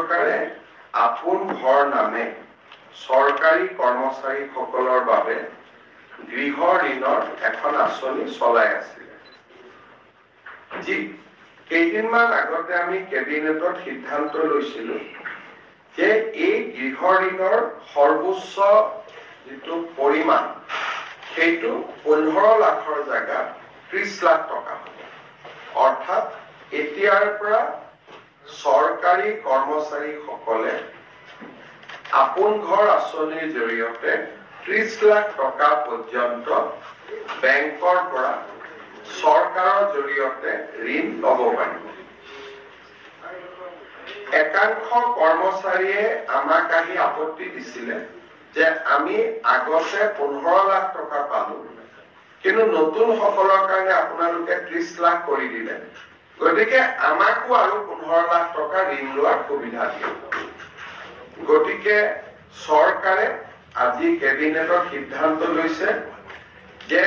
চৰকাৰে আপোন ঘৰ নামে চৰকাৰী কৰ্মচাৰীসকলৰ বাবে গৃহ ঋণৰ এখন আঁচনি চলাই আছিল। যি কেইদিনমান আগতে আমি কেবিনেটত সিদ্ধান্ত লৈছিলো যে এই গৃহ ঋণৰ সৰ্বোচ্চ যিটো পৰিমাণ সেইটো 15 লাখৰ জায়গা 30 লাখ টকা হ'ব। অৰ্থাৎ এতিয়াৰ পৰা চৰকাৰী কৰ্মচাৰীসকলে আপোন ঘৰ আঁচনিৰ জৰিয়তে 30 লাখ টকা পৰ্যন্ত বেংকৰ পৰা চৰকাৰৰ জৰিয়তে ঋণ ল'ব পাৰিব। একাংশ কৰ্মচাৰীয়ে আমাক আহি আপত্তি দিছিলে যে আমি আগতে 15 লাখ টকা পালো, কিন্তু নতুন সকলৰ কাৰণে আপোনালোকে 30 লাখ কৰি দিলে, গতিকে আমাকো আৰু 15 লাখ টকা ঋণ লোৱাৰ সুবিধা দিয়ে। গতিকে চৰকাৰে আজি কেবিনেটত সিদ্ধান্ত লৈছে যে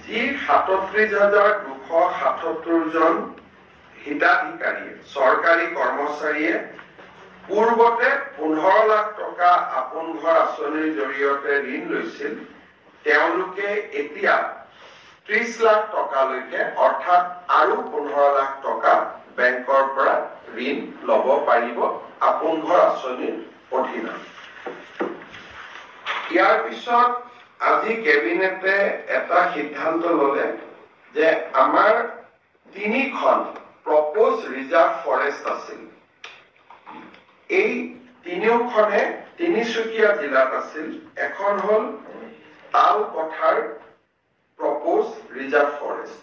যি 37,277 জন হিতাধিকাৰীয়ে চৰকাৰী কৰ্মচাৰীয়ে পূৰ্বতে 15 লাখ টকা আপোন ঘৰ আঁচনিৰ জৰিয়তে ঋণ লৈছিল, তেওঁলোকে এতিয়া 30 লাখ টকালৈকে অৰ্থাৎ আৰু 15 লাখ টকা বেংকৰ পৰা ঋণ ল'ব পাৰিব আপোন ঘৰ আঁচনিৰ অধীনত। ইয়াৰ পিছত আজি কেবিনেটে এটা সিদ্ধান্ত ল'লে যে আমাৰ 3খন প্ৰপ'জ ৰিজাৰ্ভ ফৰেষ্ট আছিল। এই 3খনে তিনিচুকীয়া জিলাত আছিল। এখন হ'ল তালপথাৰ প্ৰপ'জ ৰিজাৰ্ভ ফৰেষ্ট।